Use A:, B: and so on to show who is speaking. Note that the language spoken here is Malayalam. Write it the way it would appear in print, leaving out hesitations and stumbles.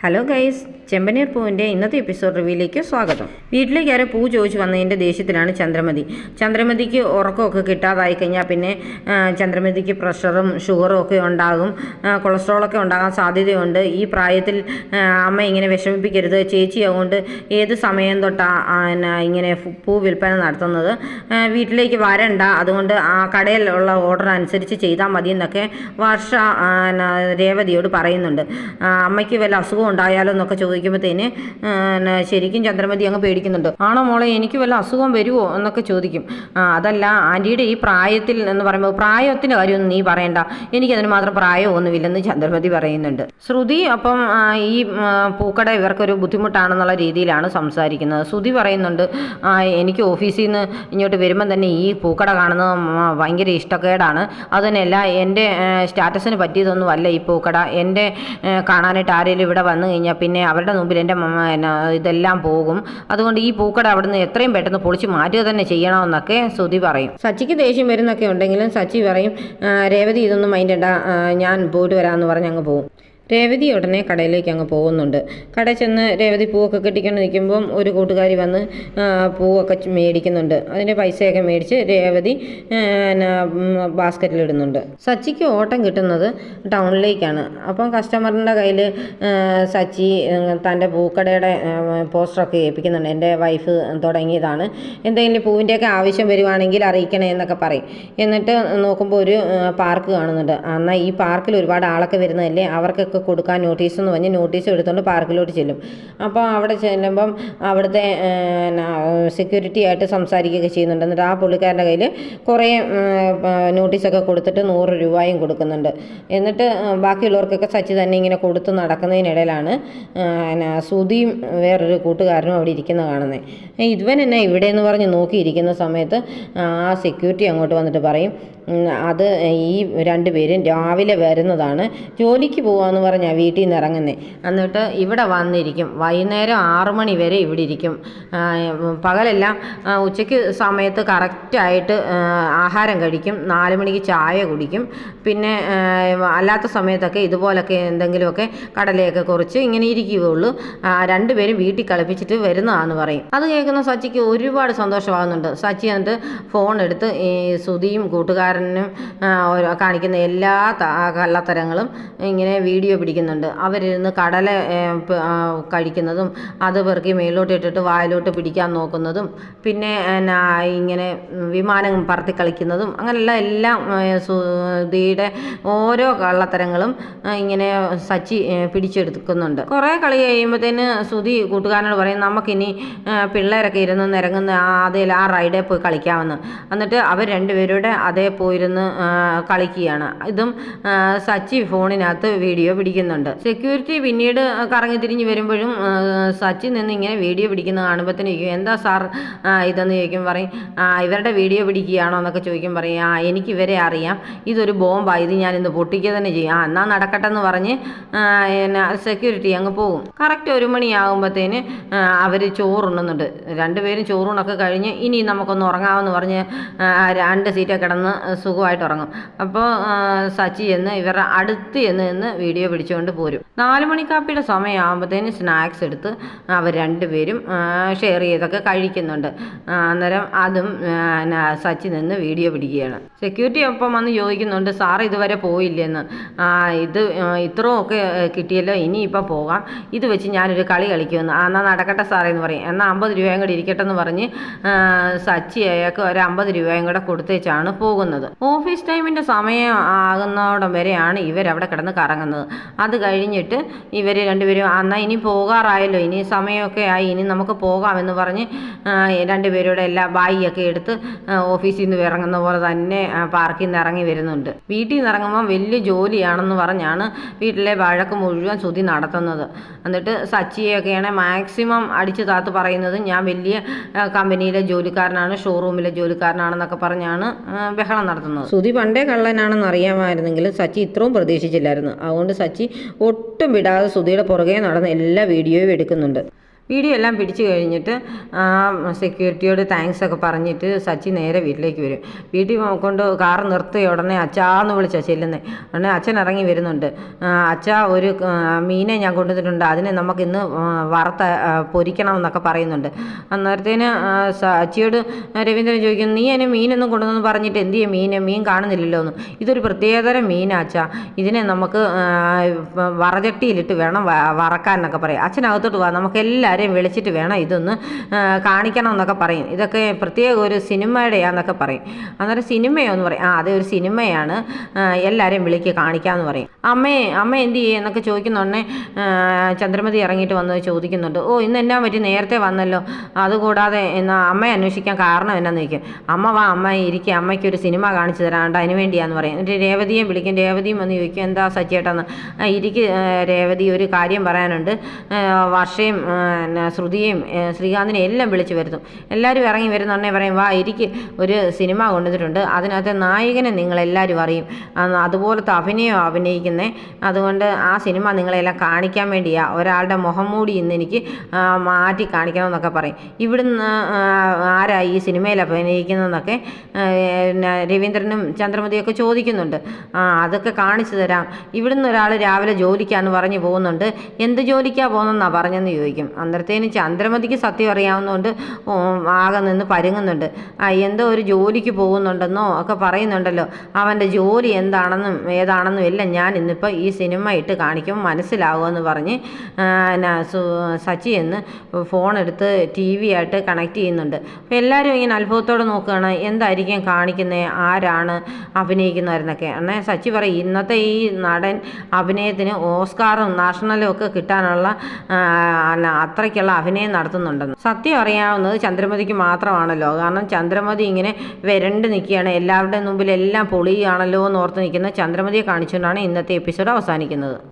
A: ഹലോ ഗൈസ്, ചെമ്പനീർ പൂവിൻ്റെ ഇന്നത്തെ എപ്പിസോഡ് റിവ്യൂയിലേക്ക് സ്വാഗതം. വീട്ടിലേക്ക് ആരോ പൂ ചോദിച്ചു വന്നതിൻ്റെ ദേഷ്യത്തിലാണ് ചന്ദ്രമതിക്ക് ഉറക്കമൊക്കെ കിട്ടാതായി കഴിഞ്ഞാൽ പിന്നെ ചന്ദ്രമതിക്ക് പ്രഷറും ഷുഗറും ഒക്കെ ഉണ്ടാകും, കൊളസ്ട്രോളൊക്കെ ഉണ്ടാകാൻ സാധ്യതയുണ്ട്. ഈ പ്രായത്തിൽ അമ്മ ഇങ്ങനെ വിഷമിപ്പിക്കരുത്, ചേച്ചി അതുകൊണ്ട് ഏത് സമയം തൊട്ടാണ് ഇങ്ങനെ പൂ വിൽപ്പന നടത്തുന്നത്, വീട്ടിലേക്ക് വരണ്ട, അതുകൊണ്ട് ആ കടയിലുള്ള ഓർഡർ അനുസരിച്ച് ചെയ്താൽ മതി എന്നൊക്കെ വർഷ രേവതിയോട് പറയുന്നുണ്ട്. അമ്മയ്ക്ക് വല്ല അസുഖം ഉണ്ടായാലോ എന്നൊക്കെ ചോദിക്കുമ്പോഴത്തേന് ശരിക്കും ചന്ദ്രമതി അങ്ങ് പേടിക്കുന്നുണ്ട്. ആണോ മോളെ, എനിക്ക് വല്ല അസുഖം വരുമോ എന്നൊക്കെ ചോദിക്കും. അതല്ല ആൻറ്റിയുടെ ഈ പ്രായത്തിൽ എന്ന് പറയുമ്പോൾ പ്രായത്തിൻ്റെ കാര്യമൊന്നും നീ പറയണ്ട, എനിക്കതിന് മാത്രം പ്രായമൊന്നുമില്ലെന്ന് ചന്ദ്രമതി പറയുന്നുണ്ട്. ശ്രുതി അപ്പം ഈ പൂക്കട ഇവർക്കൊരു ബുദ്ധിമുട്ടാണെന്നുള്ള രീതിയിലാണ് സംസാരിക്കുന്നത്. ശ്രുതി പറയുന്നുണ്ട്, എനിക്ക് ഓഫീസിൽ നിന്ന് ഇങ്ങോട്ട് വരുമ്പം തന്നെ ഈ പൂക്കട കാണുന്നത് ഭയങ്കര ഇഷ്ടക്കേടാണ്, അതുതന്നെയല്ല എൻ്റെ സ്റ്റാറ്റസിന് പറ്റിയതൊന്നുമല്ല ഈ പൂക്കട, എൻ്റെ കാണാനായിട്ട് ആരെങ്കിലും ഇവിടെ വന്നു കഴിഞ്ഞാൽ പിന്നെ അവരുടെ മുമ്പിൽ എൻ്റെ ഇതെല്ലാം പോകും, അതുകൊണ്ട് ഈ പൂക്കട അവിടുന്ന് എത്രയും പെട്ടെന്ന് പൊളിച്ച് മാറ്റുക തന്നെ ചെയ്യണമെന്നൊക്കെ ശ്രുതി പറയും. സച്ചിക്ക് ദേഷ്യം വരുന്നൊക്കെ ഉണ്ടെങ്കിലും സച്ചി പറയും, രേവതി ഇതൊന്നും മൈൻഡണ്ട, ഞാൻ പോയിട്ട് വരാമെന്ന് പറഞ്ഞ് അങ്ങ് പോകും. രേവതി ഉടനെ കടയിലേക്ക് അങ്ങ് പോകുന്നുണ്ട്. കടയിൽ ചെന്ന് രേവതി പൂവൊക്കെ കെട്ടിക്കൊണ്ട് നിൽക്കുമ്പം ഒരു കൂട്ടുകാരി വന്ന് പൂവൊക്കെ മേടിക്കുന്നുണ്ട്. അതിൻ്റെ പൈസയൊക്കെ മേടിച്ച് രേവതി ബാസ്ക്കറ്റിലിടുന്നുണ്ട്. സച്ചിക്ക് ഓട്ടം കിട്ടുന്നത് ടൗണിലേക്കാണ്. അപ്പം കസ്റ്റമറിൻ്റെ കയ്യിൽ സച്ചി തൻ്റെ പൂക്കടയുടെ പോസ്റ്ററൊക്കെ ഏൽപ്പിക്കുന്നുണ്ട്. എൻ്റെ വൈഫ് തുടങ്ങിയതാണ്, എന്തെങ്കിലും പൂവിൻ്റെയൊക്കെ ആവശ്യം വരുവാണെങ്കിൽ അറിയിക്കണേ എന്നൊക്കെ പറയും. എന്നിട്ട് നോക്കുമ്പോൾ ഒരു പാർക്ക് കാണുന്നുണ്ട്. എന്നാൽ ഈ പാർക്കിൽ ഒരുപാട് ആളൊക്കെ വരുന്നതല്ലേ, അവർക്കൊക്കെ കൊടുക്കാൻ നോട്ടീസ് എന്ന് പറഞ്ഞ് നോട്ടീസ് എടുത്തുകൊണ്ട് പാർക്കിലോട്ട് ചെല്ലും. അപ്പോൾ അവിടെ ചെല്ലുമ്പം അവിടുത്തെ സെക്യൂരിറ്റി ആയിട്ട് സംസാരിക്കുകയൊക്കെ ചെയ്യുന്നുണ്ട്. എന്നിട്ട് ആ പുള്ളിക്കാരൻ്റെ കയ്യിൽ കുറേ നോട്ടീസൊക്കെ കൊടുത്തിട്ട് 100 രൂപയും കൊടുക്കുന്നുണ്ട്. എന്നിട്ട് ബാക്കിയുള്ളവർക്കൊക്കെ സച്ചി തന്നെ ഇങ്ങനെ കൊടുത്ത് നടക്കുന്നതിനിടയിലാണ് ശ്രുതിയും വേറൊരു കൂട്ടുകാരനും അവിടെ ഇരിക്കുന്നത് കാണുന്നത്. ഇവൻ എന്നെ ഇവിടെ എന്ന് പറഞ്ഞ് നോക്കിയിരിക്കുന്ന സമയത്ത് ആ സെക്യൂരിറ്റി അങ്ങോട്ട് വന്നിട്ട് പറയും, അത് ഈ 2 പേരും രാവിലെ വരുന്നതാണ്, ജോലിക്ക് പോകാമെന്ന് പറഞ്ഞാൽ വീട്ടിൽ നിന്ന് ഇറങ്ങുന്നത്, എന്നിട്ട് ഇവിടെ വന്നിരിക്കും, വൈകുന്നേരം 6 മണി വരെ ഇവിടെ ഇരിക്കും, പകലെല്ലാം ഉച്ചയ്ക്ക് സമയത്ത് കറക്റ്റായിട്ട് ആഹാരം കഴിക്കും, 4 മണിക്ക് ചായ കുടിക്കും, പിന്നെ അല്ലാത്ത സമയത്തൊക്കെ ഇതുപോലൊക്കെ എന്തെങ്കിലുമൊക്കെ കടലയൊക്കെ കുറച്ച് ഇങ്ങനെ ഇരിക്കുകയുള്ളൂ, 2 പേരും വീട്ടിൽ കളിപ്പിച്ചിട്ട് വരുന്നതാണെന്ന് പറയും. അത് കേൾക്കുന്ന സച്ചിക്ക് ഒരുപാട് സന്തോഷമാകുന്നുണ്ട്. സച്ചി എന്നിട്ട് ഫോൺ എടുത്ത് ഈ ശ്രുതിയും കൂട്ടുകാരനും കാണിക്കുന്ന എല്ലാ കള്ളത്തരങ്ങളും ഇങ്ങനെ വീഡിയോ പിടിക്കുന്നുണ്ട്. അവരിരുന്ന് കടല കഴിക്കുന്നതും അത് പെറുക്കി മേലോട്ട് ഇട്ടിട്ട് വായിലോട്ട് പിടിക്കാൻ നോക്കുന്നതും പിന്നെ ഇങ്ങനെ വിമാനം പറത്തി കളിക്കുന്നതും അങ്ങനെയുള്ള എല്ലാം ശ്രുതിയുടെ ഓരോ കള്ളത്തരങ്ങളും ഇങ്ങനെ സച്ചി പിടിച്ചെടുക്കുന്നുണ്ട്. കുറേ കളി കഴിയുമ്പോഴത്തേന് ശ്രുതി കൂട്ടുകാരനോട് പറയും, നമുക്കിനി പിള്ളേരൊക്കെ ഇരുന്ന് നിരങ്ങുന്ന അതിൽ ആ റൈഡിൽ പോയി കളിക്കാമെന്ന്. എന്നിട്ട് അവർ 2 പേരുടെ അതേ പോയിരുന്ന് കളിക്കുകയാണ്. ഇതും സച്ചി ഫോണിനകത്ത് വീഡിയോ പിടിക്കുന്നുണ്ട്. സെക്യൂരിറ്റി പിന്നീട് കറങ്ങി തിരിഞ്ഞ് വരുമ്പോഴും സച്ചി നിന്ന് ഇങ്ങനെ വീഡിയോ പിടിക്കുന്ന കാണുമ്പോഴത്തേന് ചോദിക്കും, എന്താ സാർ ഇതെന്ന് ചോദിക്കും. പറയും, ഇവരുടെ വീഡിയോ പിടിക്കുകയാണോ എന്നൊക്കെ ചോദിക്കും. പറയും, എനിക്ക് ഇവരെ അറിയാം, ഇതൊരു ബോംബാണ്, ഇത് ഞാൻ ഇന്ന് പൊട്ടിക്കുക തന്നെ ചെയ്യും, എന്നാൽ നടക്കട്ടെ എന്ന് പറഞ്ഞ് സെക്യൂരിറ്റി അങ്ങ് പോകും. കറക്റ്റ് 1 മണിയാകുമ്പോഴത്തേന് അവർ ചോറുണ്ണുന്നുണ്ട്. 2 പേരും ചോറൂണൊക്കെ കഴിഞ്ഞ് ഇനി നമുക്കൊന്ന് ഉറങ്ങാമെന്ന് പറഞ്ഞ് 2 സീറ്റൊക്കെ കിടന്ന് സുഖമായിട്ട് ഉറങ്ങും. അപ്പോൾ സച്ചി എന്ന് ഇവരുടെ അടുത്ത് എന്ന് വീഡിയോ പിടിച്ചുകൊണ്ട് പോരും. 4 മണിക്കാപ്പിയുടെ സമയമാകുമ്പോഴത്തേന് സ്നാക്സ് എടുത്ത് അവർ 2 പേരും ഷെയർ ചെയ്തൊക്കെ കഴിക്കുന്നുണ്ട്. അന്നേരം അതും സച്ചി നിന്ന് വീഡിയോ പിടിക്കുകയാണ്. സെക്യൂരിറ്റി ഒപ്പം വന്ന് ചോദിക്കുന്നുണ്ട്, സാർ ഇതുവരെ പോയില്ലെന്ന്, ഇത് ഇത്രയൊക്കെ കിട്ടിയല്ലോ, ഇനിയിപ്പോൾ പോകാം, ഇത് വെച്ച് ഞാനൊരു കളി കളിക്കുമെന്ന്. എന്നാൽ നടക്കട്ടെ സാറേ എന്ന് പറയും. എന്നാൽ 50 രൂപയും കൂടി ഇരിക്കട്ടെ എന്ന് പറഞ്ഞ് സച്ചി അയാൾക്ക് ഒരു 50 രൂപയും കൂടെ കൊടുത്തേച്ചാണ് പോകുന്നത്. ഓഫീസ് ടൈമിൻ്റെ സമയം ആകുന്നോടം വരെയാണ് ഇവരവിടെ കിടന്ന് കറങ്ങുന്നത്. അത് കഴിഞ്ഞിട്ട് ഇവർ 2 പേരും എന്നാൽ ഇനി പോകാറായല്ലോ, ഇനി സമയമൊക്കെ ആയി, ഇനി നമുക്ക് പോകാമെന്ന് പറഞ്ഞ് 2 പേരുടെ എല്ലാ ബാഗൊക്കെ എടുത്ത് ഓഫീസിൽ നിന്ന് ഇറങ്ങുന്ന പോലെ തന്നെ പാർക്കിൽ നിന്ന് ഇറങ്ങി വരുന്നുണ്ട്. വീട്ടിൽ നിന്ന് ഇറങ്ങുമ്പോൾ വലിയ ജോലിയാണെന്ന് പറഞ്ഞാണ് വീട്ടിലെ വഴക്ക് മുഴുവൻ ശ്രുതി നടത്തുന്നത്. എന്നിട്ട് സച്ചിയൊക്കെയാണ് മാക്സിമം അടിച്ചു താത്ത് പറയുന്നത്, ഞാൻ വലിയ കമ്പനിയിലെ ജോലിക്കാരനാണ്, ഷോറൂമിലെ ജോലിക്കാരനാണെന്നൊക്കെ പറഞ്ഞാണ് ബഹളം നടത്തുന്നത്. ശ്രുതി പണ്ടേ കള്ളനാണെന്ന് അറിയാമായിരുന്നെങ്കിലും സച്ചി ഇത്രയും പ്രതീക്ഷിച്ചില്ലായിരുന്നു. അതുകൊണ്ട് സച്ചി ഒട്ടും വിടാതെ ശ്രുതിയുടെ പുറകെ നടന്ന് എല്ലാ വീഡിയോയും എടുക്കുന്നുണ്ട്. വീഡിയോ എല്ലാം പിടിച്ചു കഴിഞ്ഞിട്ട് സെക്യൂരിറ്റിയോട് താങ്ക്സ് ഒക്കെ പറഞ്ഞിട്ട് സച്ചി നേരെ വീട്ടിലേക്ക് വരും. വീട്ടിൽ കൊണ്ട് കാർ നിർത്തിയ ഉടനെ അച്ഛാന്ന് വിളിച്ചാൽ ചെല്ലുന്നത്. ഉടനെ അച്ഛൻ ഇറങ്ങി വരുന്നുണ്ട്. അച്ഛാ, ഒരു മീനെ ഞാൻ കൊണ്ടുവന്നിട്ടുണ്ട്, അതിനെ നമുക്കിന്ന് പൊരിക്കണം എന്നൊക്കെ പറയുന്നുണ്ട്. അന്നേരത്തേന് സച്ചിയോട് രവീന്ദ്രൻ ചോദിക്കുന്നു, നീ അതിന് മീനൊന്നും കൊണ്ടുവന്നു പറഞ്ഞിട്ട് എന്ത് ചെയ്യും, മീൻ കാണുന്നില്ലല്ലോ എന്ന്. ഇതൊരു പ്രത്യേകതരം മീനാ അച്ഛാ, ഇതിനെ നമുക്ക് വറചട്ടിയിലിട്ട് വേണം വറക്കാൻ എന്നൊക്കെ പറയും. അച്ഛനകത്തോട്ട് വാ, നമുക്ക് എല്ലാവരെയും വിളിച്ചിട്ട് വേണം ഇതൊന്ന് കാണിക്കണം എന്നൊക്കെ പറയും. ഇതൊക്കെ പ്രത്യേക ഒരു സിനിമയുടെയാന്നൊക്കെ പറയും. അന്നേരം സിനിമയോന്ന് പറയും. അതെ, ഒരു സിനിമയാണ്, എല്ലാവരെയും വിളിക്കുക കാണിക്കാമെന്ന് പറയും. അമ്മ എന്ത് ചെയ്യും എന്നൊക്കെ ചോദിക്കുന്നുടനെ ചന്ദ്രമതി ഇറങ്ങിയിട്ട് വന്ന് ചോദിക്കുന്നുണ്ട്, ഇന്ന് എന്നാ പറ്റി, നേരത്തെ വന്നല്ലോ, അതുകൂടാതെ എന്നാൽ അമ്മയെ അന്വേഷിക്കാൻ കാരണം എന്നാന്ന് ചോദിക്കും. അമ്മ വാ, അമ്മ ഇരിക്കുക, അമ്മയ്ക്കൊരു സിനിമ കാണിച്ചു തരാണ്ട്, അതിന് വേണ്ടിയാന്ന് പറയും. എന്നിട്ട് രേവതിയെ വിളിക്കും. രേവതിയും വന്ന് ചോദിക്കും, എന്താ സച്ചിയേട്ടാന്ന്. രേവതി, ഒരു കാര്യം പറയാനുണ്ട്. വർഷയും ശ്രുതിയെയും ശ്രീകാന്തിനെ എല്ലാം വിളിച്ചു വരുത്തും. എല്ലാവരും ഇറങ്ങി വരുന്നുടനെ പറയും, വാ ഇരിക്ക്, ഒരു സിനിമ കൊണ്ടുവന്നിട്ടുണ്ട്, അതിനകത്ത് നായകനെ നിങ്ങളെല്ലാവരും അറിയും, അതുപോലത്തെ അഭിനയിക്കുന്നേ, അതുകൊണ്ട് ആ സിനിമ നിങ്ങളെല്ലാം കാണിക്കാൻ വേണ്ടിയാണ്, ഒരാളുടെ മുഖം മൂടി ഇന്ന് എനിക്ക് മാറ്റി കാണിക്കണമെന്നൊക്കെ പറയും. ഇവിടുന്ന് ആരാ ഈ സിനിമയിൽ അഭിനയിക്കുന്നതെന്നൊക്കെ രവീന്ദ്രനും ചന്ദ്രമതിയൊക്കെ ചോദിക്കുന്നുണ്ട്. അതൊക്കെ കാണിച്ചു തരാം. ഇവിടുന്ന് ഒരാൾ രാവിലെ ജോലിക്കാന്ന് പറഞ്ഞു പോകുന്നുണ്ട്, എന്ത് ജോലിക്കാണ് പോകുന്നതെന്നാണ് പറഞ്ഞെന്ന് ചോദിക്കും. അന്നേരത്തേന് ചന്ദ്രമതിക്ക് സത്യം അറിയാവുന്നതുകൊണ്ട് ആകെ നിന്ന് പരുങ്ങുന്നുണ്ട്. എന്തോ ഒരു ജോലിക്ക് പോകുന്നുണ്ടെന്നോ ഒക്കെ പറയുന്നുണ്ടല്ലോ, അവൻ്റെ ജോലി എന്താണെന്നും ഏതാണെന്നും എല്ലാം ഞാൻ ഇന്നിപ്പോൾ ഈ സിനിമ ഇട്ട് കാണിക്കും, മനസ്സിലാകുമെന്ന് പറഞ്ഞ് സച്ചി എന്ന് ഫോൺ എടുത്ത് TV ആയിട്ട് കണക്ട് ചെയ്യുന്നുണ്ട്. അപ്പോൾ എല്ലാവരും ഇങ്ങനെ അത്ഭുതത്തോടെ നോക്കുകയാണ്, എന്തായിരിക്കും കാണിക്കുന്നത്, ആരാണ് അഭിനയിക്കുന്നവരെന്നൊക്കെ. എന്നാൽ സച്ചി പറയും, ഇന്നത്തെ ഈ നടൻ അഭിനയത്തിന് ഓസ്കാറും നാഷണലും ഒക്കെ കിട്ടാനുള്ള അത്രയ്ക്കുള്ള അഭിനയം നടത്തുന്നുണ്ടെന്ന്. സത്യം അറിയാവുന്നത് ചന്ദ്രമതിക്ക് മാത്രമാണല്ലോ. കാരണം ചന്ദ്രമതി ഇങ്ങനെ വരണ്ട് നിൽക്കുകയാണ്, എല്ലാവരുടെയും മുമ്പിൽ എല്ലാം പൊളിയാണല്ലോ എന്ന് ഓർത്ത് നിൽക്കുന്ന ചന്ദ്രമതിയെ കാണിച്ചുകൊണ്ടാണ് ഇന്നത്തെ എപ്പിസോഡ് അവസാനിക്കുന്നത്.